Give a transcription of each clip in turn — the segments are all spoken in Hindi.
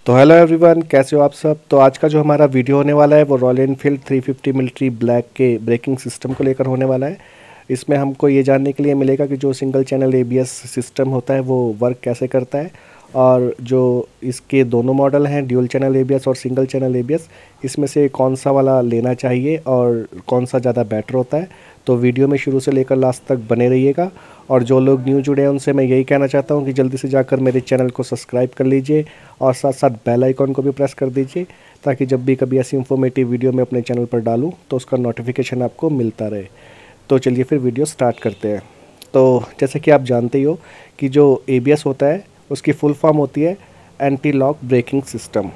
तो हेलो एवरीवन, कैसे हो आप सब। तो आज का जो हमारा वीडियो होने वाला है वो रॉयल एनफील्ड 350 मिलिट्री ब्लैक के ब्रेकिंग सिस्टम को लेकर होने वाला है। इसमें हमको ये जानने के लिए मिलेगा कि जो सिंगल चैनल एबीएस सिस्टम होता है वो वर्क कैसे करता है, और जो इसके दोनों मॉडल हैं ड्यूल चैनल एबीएस और सिंगल चैनल एबीएस, इसमें से कौन सा वाला लेना चाहिए और कौन सा ज़्यादा बेटर होता है। तो वीडियो में शुरू से लेकर लास्ट तक बने रहिएगा। और जो लोग न्यू जुड़े हैं उनसे मैं यही कहना चाहता हूँ कि जल्दी से जाकर मेरे चैनल को सब्सक्राइब कर लीजिए और साथ साथ बेल आइकॉन को भी प्रेस कर दीजिए, ताकि जब भी कभी ऐसी इन्फॉर्मेटिव वीडियो मैं अपने चैनल पर डालूँ तो उसका नोटिफिकेशन आपको मिलता रहे। तो चलिए फिर वीडियो स्टार्ट करते हैं। तो जैसे कि आप जानते ही हो कि जो एबीएस होता है उसकी फुल फॉर्म होती है एंटी लॉक ब्रेकिंग सिस्टम।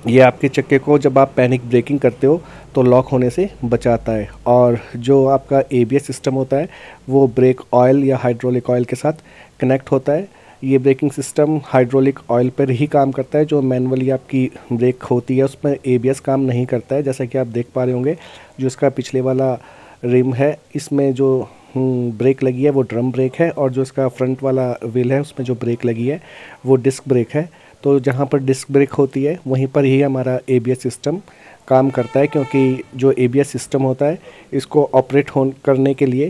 ये आपके चक्के को जब आप पैनिक ब्रेकिंग करते हो तो लॉक होने से बचाता है। और जो आपका एबीएस सिस्टम होता है वो ब्रेक ऑयल या हाइड्रोलिक ऑयल के साथ कनेक्ट होता है। ये ब्रेकिंग सिस्टम हाइड्रोलिक ऑयल पर ही काम करता है। जो मैनुअली आपकी ब्रेक होती है उसमें एबीएस काम नहीं करता है। जैसा कि आप देख पा रहे होंगे, जो इसका पिछले वाला रिम है इसमें जो ब्रेक लगी है वो ड्रम ब्रेक है, और जो इसका फ्रंट वाला व्हील है उसमें जो ब्रेक लगी है वो डिस्क ब्रेक है। तो जहाँ पर डिस्क ब्रेक होती है वहीं पर ही हमारा एबीएस सिस्टम काम करता है, क्योंकि जो एबीएस सिस्टम होता है इसको ऑपरेट करने के लिए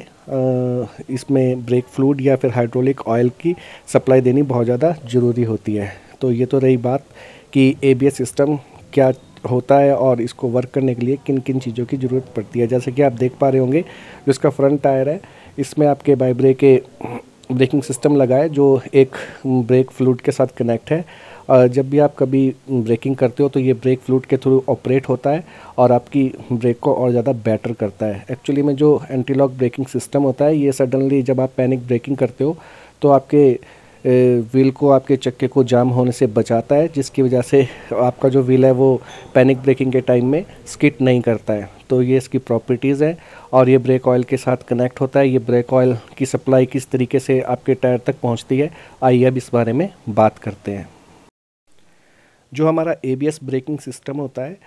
इसमें ब्रेक फ्लूइड या फिर हाइड्रोलिक ऑयल की सप्लाई देनी बहुत ज़्यादा ज़रूरी होती है। तो ये तो रही बात कि एबीएस सिस्टम क्या होता है और इसको वर्क करने के लिए किन किन चीज़ों की ज़रूरत पड़ती है। जैसे कि आप देख पा रहे होंगे, जो इसका फ्रंट टायर है इसमें आपके बाइब्रेक के ब्रेकिंग सिस्टम लगा है जो एक ब्रेक फ्लूइड के साथ कनेक्ट है। जब भी आप कभी ब्रेकिंग करते हो तो ये ब्रेक फ्लूइड के थ्रू ऑपरेट होता है और आपकी ब्रेक को और ज़्यादा बेटर करता है। एक्चुअली में जो एंटी लॉक ब्रेकिंग सिस्टम होता है ये सडनली जब आप पैनिक ब्रेकिंग करते हो तो आपके व्हील को, आपके चक्के को जाम होने से बचाता है, जिसकी वजह से आपका जो व्हील है वो पैनिक ब्रेकिंग के टाइम में स्किड नहीं करता है। तो ये इसकी प्रॉपर्टीज़ है। और ये ब्रेक ऑयल के साथ कनेक्ट होता है। ये ब्रेक ऑयल की सप्लाई किस तरीके से आपके टायर तक पहुंचती है, आइए अब इस बारे में बात करते हैं। जो हमारा एबीएस ब्रेकिंग सिस्टम होता है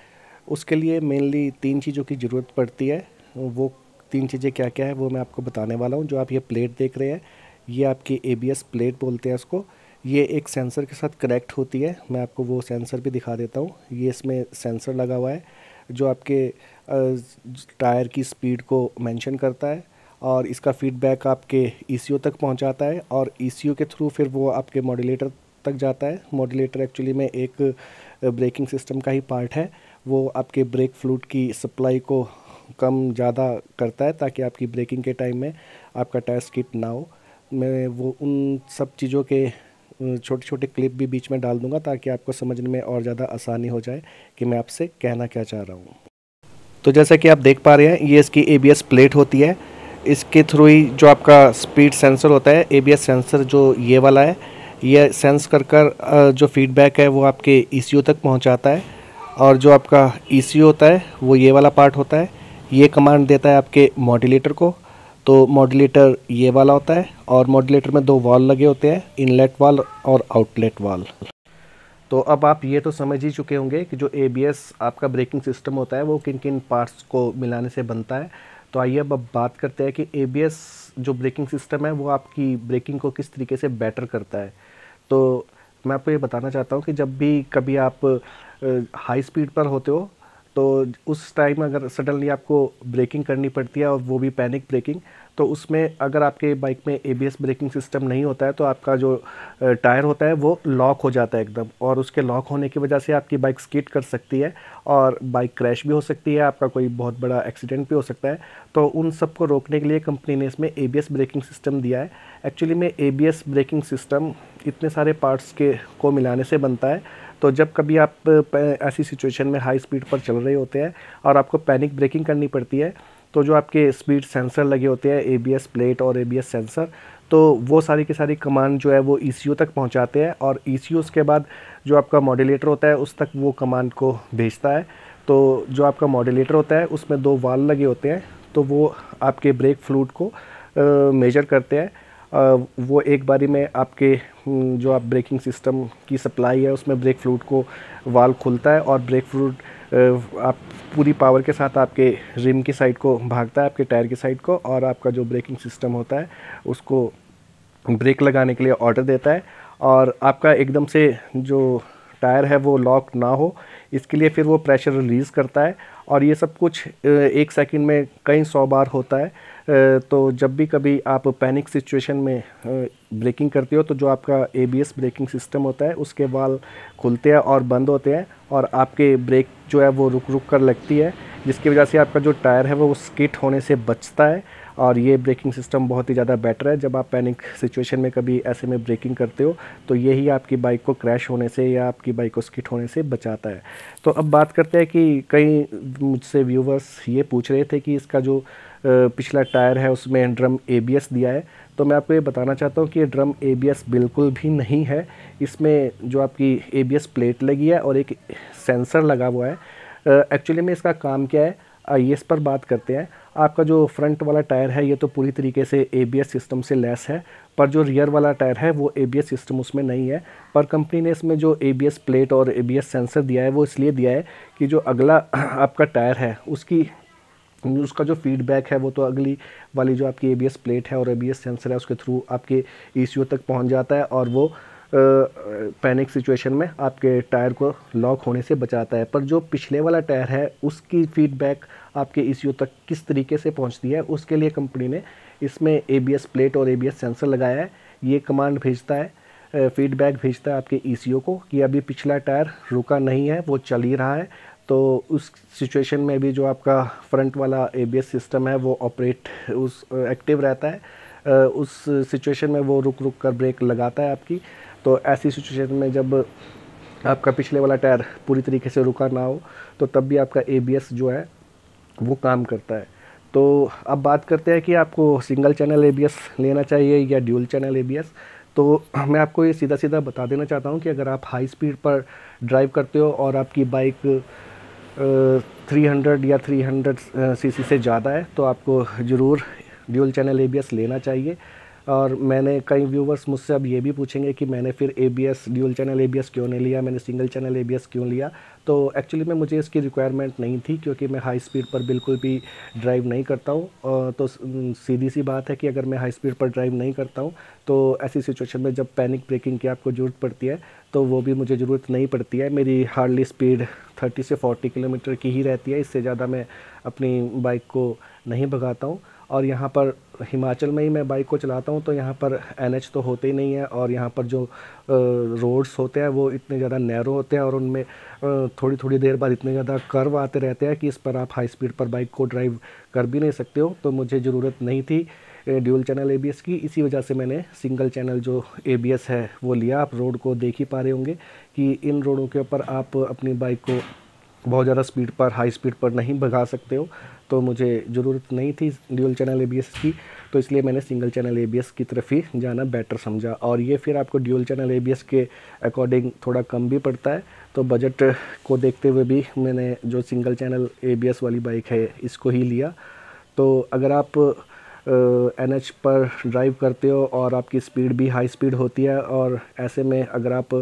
उसके लिए मेनली 3 चीज़ों की ज़रूरत पड़ती है। वो 3 चीज़ें क्या क्या है वो मैं आपको बताने वाला हूँ। जो आप ये प्लेट देख रहे हैं ये आपकी एबीएस प्लेट बोलते हैं इसको। ये एक सेंसर के साथ कनेक्ट होती है। मैं आपको वो सेंसर भी दिखा देता हूँ। ये इसमें सेंसर लगा हुआ है जो आपके टायर की स्पीड को मेंशन करता है, और इसका फीडबैक आपके ईसीयू तक पहुंचाता है, और ईसीयू के थ्रू फिर वो आपके मॉड्यूलेटर तक जाता है। मॉड्यूलेटर एक्चुअली में एक ब्रेकिंग सिस्टम का ही पार्ट है। वो आपके ब्रेक फ्लूइड की सप्लाई को कम ज़्यादा करता है ताकि आपकी ब्रेकिंग के टाइम में आपका टायर स्किड ना हो। मैं वो उन सब चीज़ों के छोटे छोटे क्लिप भी बीच में डाल दूंगा ताकि आपको समझने में और ज़्यादा आसानी हो जाए कि मैं आपसे कहना क्या चाह रहा हूँ। तो जैसा कि आप देख पा रहे हैं ये इसकी एबीएस प्लेट होती है। इसके थ्रू ही जो आपका स्पीड सेंसर होता है, एबीएस सेंसर जो ये वाला है, ये सेंस कर जो फीडबैक है वो आपके ईसीयू तक पहुंचाता है। और जो आपका ईसीयू होता है वो ये वाला पार्ट होता है। ये कमांड देता है आपके मॉड्यूलेटर को। तो मॉड्यूलेटर ये वाला होता है, और मॉड्यूलेटर में 2 वाल्व लगे होते हैं, इनलेट वाल्व और आउटलेट वाल्व। तो अब आप ये तो समझ ही चुके होंगे कि जो एबीएस आपका ब्रेकिंग सिस्टम होता है वो किन किन पार्ट्स को मिलाने से बनता है। तो आइए अब बात करते हैं कि एबीएस जो ब्रेकिंग सिस्टम है वो आपकी ब्रेकिंग को किस तरीके से बेटर करता है। तो मैं आपको ये बताना चाहता हूँ कि जब भी कभी आप हाई स्पीड पर होते हो तो उस टाइम अगर सडनली आपको ब्रेकिंग करनी पड़ती है, और वो भी पैनिक ब्रेकिंग, तो उसमें अगर आपके बाइक में एबीएस ब्रेकिंग सिस्टम नहीं होता है तो आपका जो टायर होता है वो लॉक हो जाता है एकदम, और उसके लॉक होने की वजह से आपकी बाइक स्किड कर सकती है और बाइक क्रैश भी हो सकती है, आपका कोई बहुत बड़ा एक्सीडेंट भी हो सकता है। तो उन सब को रोकने के लिए कंपनी ने इसमें एबीएस ब्रेकिंग सिस्टम दिया है। एक्चुअली में एबीएस ब्रेकिंग सिस्टम इतने सारे पार्ट्स को मिलाने से बनता है। तो जब कभी आप ऐसी सिचुएशन में हाई स्पीड पर चल रहे होते हैं और आपको पैनिक ब्रेकिंग करनी पड़ती है, तो जो आपके स्पीड सेंसर लगे होते हैं, एबीएस प्लेट और एबीएस सेंसर, तो वो सारी की सारी कमांड जो है वो ईसीयू तक पहुंचाते हैं, और ईसीयू के बाद जो आपका मॉड्यूलेटर होता है उस तक वो कमांड को भेजता है। तो जो आपका मॉड्यूलेटर होता है उसमें 2 वाल्व लगे होते हैं, तो वो आपके ब्रेक फ्लूइड को मेजर करते हैं। वो एक बारी में आपके जो आप ब्रेकिंग सिस्टम की सप्लाई है उसमें ब्रेक फ्लूइड को वाल्व खुलता है, और ब्रेक फ्लूइड आप पूरी पावर के साथ आपके रिम की साइड को भागता है, आपके टायर की साइड को, और आपका जो ब्रेकिंग सिस्टम होता है उसको ब्रेक लगाने के लिए ऑर्डर देता है। और आपका एकदम से जो टायर है वो लॉक ना हो, इसके लिए फिर वो प्रेशर रिलीज़ करता है। और ये सब कुछ 1 सेकंड में कई 100 बार होता है। तो जब भी कभी आप पैनिक सिचुएशन में ब्रेकिंग करते हो तो जो आपका ABS ब्रेकिंग सिस्टम होता है उसके वाल्व खुलते हैं और बंद होते हैं, और आपके ब्रेक जो है वो रुक रुक कर लगती है, जिसकी वजह से आपका जो टायर है वो स्किड होने से बचता है। और ये ब्रेकिंग सिस्टम बहुत ही ज़्यादा बेटर है। जब आप पैनिक सिचुएशन में कभी ऐसे में ब्रेकिंग करते हो तो यही आपकी बाइक को क्रैश होने से या आपकी बाइक को स्किड होने से बचाता है। तो अब बात करते हैं कि कई मुझसे व्यूवर्स ये पूछ रहे थे कि इसका जो पिछला टायर है उसमें ड्रम ABS दिया है। तो मैं आपको ये बताना चाहता हूँ कि ये ड्रम ABS बिल्कुल भी नहीं है। इसमें जो आपकी ABS प्लेट लगी है और एक सेंसर लगा हुआ है। एक्चुअली में इसका काम क्या है, आइए इस पर बात करते हैं। आपका जो फ्रंट वाला टायर है ये तो पूरी तरीके से ABS सिस्टम से लेस है, पर जो रियर वाला टायर है वो ABS सिस्टम उसमें नहीं है। पर कंपनी ने इसमें जो ABS प्लेट और ABS सेंसर दिया है वो इसलिए दिया है कि जो अगला आपका टायर है उसका जो फीडबैक है वो तो अगली वाली जो आपकी ABS प्लेट है और ABS सेंसर है उसके थ्रू आपके ECU तक पहुंच जाता है, और वो पैनिक सिचुएशन में आपके टायर को लॉक होने से बचाता है। पर जो पिछले वाला टायर है उसकी फीडबैक आपके ECU तक किस तरीके से पहुंचती है, उसके लिए कंपनी ने इसमें ABS प्लेट और ABS सेंसर लगाया है। ये कमांड भेजता है, फीडबैक भेजता है आपके ECU को कि अभी पिछला टायर रुका नहीं है, वो चल ही रहा है। तो उस सिचुएशन में भी जो आपका फ्रंट वाला ABS सिस्टम है वो एक्टिव रहता है। उस सिचुएशन में वो रुक रुक कर ब्रेक लगाता है आपकी। तो ऐसी सिचुएशन में जब आपका पिछले वाला टायर पूरी तरीके से रुका ना हो तो तब भी आपका ABS जो है वो काम करता है। तो अब बात करते हैं कि आपको सिंगल चैनल ABS लेना चाहिए या ड्यूल चैनल ABS। तो मैं आपको ये सीधा सीधा बता देना चाहता हूँ कि अगर आप हाई स्पीड पर ड्राइव करते हो और आपकी बाइक 300 या 300 सीसी से ज़्यादा है तो आपको ज़रूर ड्यूल चैनल ABS लेना चाहिए। और मैंने कई व्यूवर्स मुझसे अब ये भी पूछेंगे कि मैंने फिर ड्यूल चैनल ABS क्यों नहीं लिया, मैंने सिंगल चैनल ABS क्यों लिया। तो एक्चुअली में मुझे इसकी रिक्वायरमेंट नहीं थी क्योंकि मैं हाई स्पीड पर बिल्कुल भी ड्राइव नहीं करता हूँ। तो सीधी सी बात है कि अगर मैं हाई स्पीड पर ड्राइव नहीं करता हूँ तो ऐसी सिचुएशन में जब पैनिक ब्रेकिंग की आपको ज़रूरत पड़ती है तो वो भी मुझे ज़रूरत नहीं पड़ती है। मेरी हार्डली स्पीड 30 से 40 किलोमीटर की ही रहती है, इससे ज़्यादा मैं अपनी बाइक को नहीं भगाता हूँ। और यहाँ पर हिमाचल में ही मैं बाइक को चलाता हूँ तो यहाँ पर NH तो होते ही नहीं है, और यहाँ पर जो रोड्स होते हैं वो इतने ज़्यादा नैरो होते हैं और उनमें थोड़ी थोड़ी देर बाद इतने ज़्यादा कर्व आते रहते हैं कि इस पर आप हाई स्पीड पर बाइक को ड्राइव कर भी नहीं सकते हो। तो मुझे ज़रूरत नहीं थी ड्यूल चैनल ABS की, इसी वजह से मैंने सिंगल चैनल जो ABS है वो लिया। आप रोड को देख ही पा रहे होंगे कि इन रोडों के ऊपर आप अपनी बाइक को बहुत ज़्यादा स्पीड पर हाई स्पीड पर नहीं भगा सकते हो। तो मुझे ज़रूरत नहीं थी ड्यूल चैनल ABS की, तो इसलिए मैंने सिंगल चैनल ABS की तरफ ही जाना बेटर समझा। और ये फिर आपको ड्यूल चैनल ABS के अकॉर्डिंग थोड़ा कम भी पड़ता है, तो बजट को देखते हुए भी मैंने जो सिंगल चैनल ABS वाली बाइक है इसको ही लिया। तो अगर आप NH पर ड्राइव करते हो और आपकी स्पीड भी हाई स्पीड होती है और ऐसे में अगर आप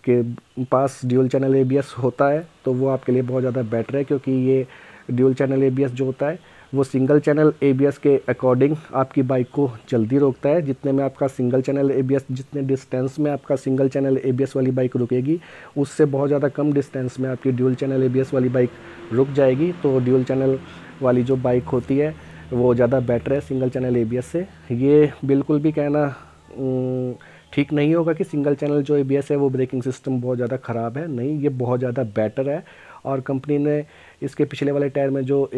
के पास ड्यूल चैनल ABS होता है तो वो आपके लिए बहुत ज़्यादा बेटर है, क्योंकि ये ड्यूल चैनल ABS जो होता है वो सिंगल चैनल ABS के अकॉर्डिंग आपकी बाइक को जल्दी रोकता है। जितने में आपका सिंगल चैनल ABS, जितने डिस्टेंस में आपका सिंगल चैनल ABS वाली बाइक रुकेगी उससे बहुत ज़्यादा कम डिस्टेंस में आपकी ड्यूल चैनल ABS वाली बाइक रुक जाएगी। तो ड्यूल चैनल वाली जो बाइक होती है वो ज़्यादा बेटर है सिंगल चैनल ABS से। ये बिल्कुल भी कहना ठीक नहीं होगा कि सिंगल चैनल जो ABS है वो ब्रेकिंग सिस्टम बहुत ज़्यादा ख़राब है, नहीं, ये बहुत ज़्यादा बेटर है। और कंपनी ने इसके पिछले वाले टायर में जो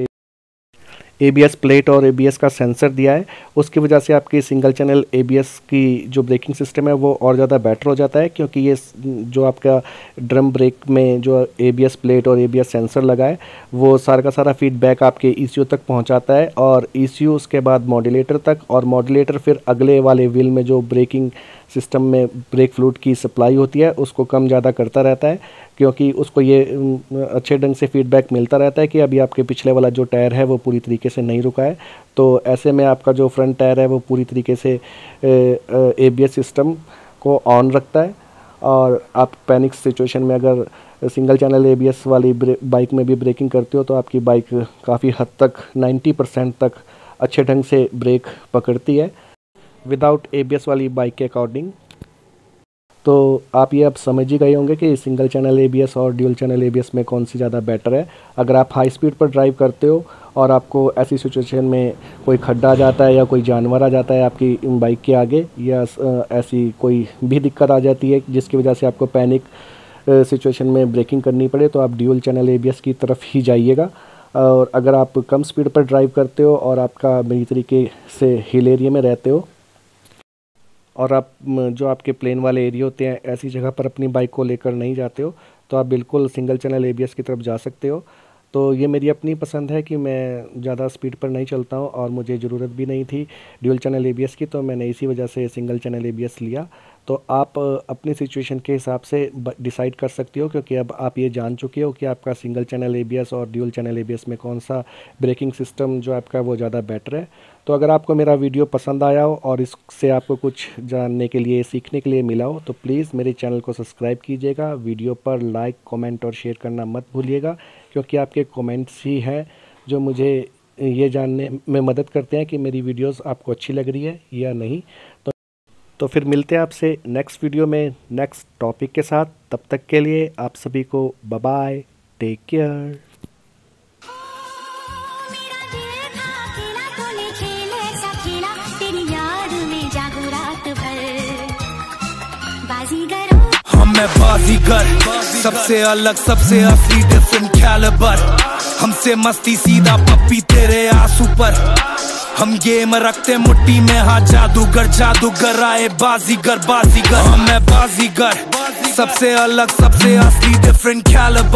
ABS प्लेट और ABS का सेंसर दिया है उसकी वजह से आपकी सिंगल चैनल ABS की जो ब्रेकिंग सिस्टम है वो और ज़्यादा बेटर हो जाता है, क्योंकि ये जो आपका ड्रम ब्रेक में जो ABS प्लेट और ABS सेंसर लगा है वो सारा का सारा फीडबैक आपके ECU तक पहुंचाता है, और ECU उसके बाद मॉड्यूलेटर तक, और मॉड्यूलेटर फिर अगले वाले व्हील में जो ब्रेकिंग सिस्टम में ब्रेक फ्लूइड की सप्लाई होती है उसको कम ज़्यादा करता रहता है, क्योंकि उसको ये अच्छे ढंग से फीडबैक मिलता रहता है कि अभी आपके पिछले वाला जो टायर है वो पूरी तरीके से नहीं रुका है। तो ऐसे में आपका जो फ्रंट टायर है वो पूरी तरीके से ABS सिस्टम को ऑन रखता है, और आप पैनिक सिचुएशन में अगर सिंगल चैनल ABS वाली बाइक में भी ब्रेकिंग करते हो तो आपकी बाइक काफ़ी हद तक 90% तक अच्छे ढंग से ब्रेक पकड़ती है विदाउट ABS वाली बाइक के अकॉर्डिंग। तो आप ये अब समझ ही गए होंगे कि सिंगल चैनल एबीएस और ड्यूल चैनल एबीएस में कौन सी ज़्यादा बेटर है। अगर आप हाई स्पीड पर ड्राइव करते हो और आपको ऐसी सिचुएशन में कोई खड्डा आ जाता है या कोई जानवर आ जाता है आपकी बाइक के आगे, या ऐसी कोई भी दिक्कत आ जाती है जिसकी वजह से आपको पैनिक सिचुएशन में ब्रेकिंग करनी पड़े, तो आप ड्यूल चैनल एबीएस की तरफ ही जाइएगा। और अगर आप कम स्पीड पर ड्राइव करते हो और आपका मेरी तरीके से हिल एरिया में रहते हो और आप जो आपके प्लेन वाले एरिया होते हैं ऐसी जगह पर अपनी बाइक को लेकर नहीं जाते हो, तो आप बिल्कुल सिंगल चैनल एबीएस की तरफ जा सकते हो। तो ये मेरी अपनी पसंद है कि मैं ज़्यादा स्पीड पर नहीं चलता हूँ और मुझे ज़रूरत भी नहीं थी ड्यूल चैनल एबीएस की, तो मैंने इसी वजह से सिंगल चैनल एबीएस लिया। तो आप अपनी सिचुएशन के हिसाब से डिसाइड कर सकते हो, क्योंकि अब आप ये जान चुके हो कि आपका सिंगल चैनल एबीएस और ड्यूल चैनल एबीएस में कौन सा ब्रेकिंग सिस्टम जो आपका वो ज़्यादा बेटर है। तो अगर आपको मेरा वीडियो पसंद आया हो और इससे आपको कुछ जानने के लिए, सीखने के लिए मिला हो, तो प्लीज़ मेरे चैनल को सब्सक्राइब कीजिएगा। वीडियो पर लाइक, कमेंट और शेयर करना मत भूलिएगा, क्योंकि आपके कमेंट्स ही हैं जो मुझे ये जानने में मदद करते हैं कि मेरी वीडियोस आपको अच्छी लग रही है या नहीं। तो फिर मिलते हैं आपसे नेक्स्ट वीडियो में नेक्स्ट टॉपिक के साथ। तब तक के लिए आप सभी को बाय बाय, टेक केयर। मैं बाजीगर, सबसे अलग, सबसे असली, डिफरेंट कैलिबर। हमसे मस्ती सीधा पप्पी तेरे आंसू पर। हम गेम रखते मुट्ठी में, हाँ जादूगर, जादूगर आए बाजीगर, बाजीगर। मैं बाजीगर, सबसे अलग, सबसे असली, डिफरेंट कैलिबर।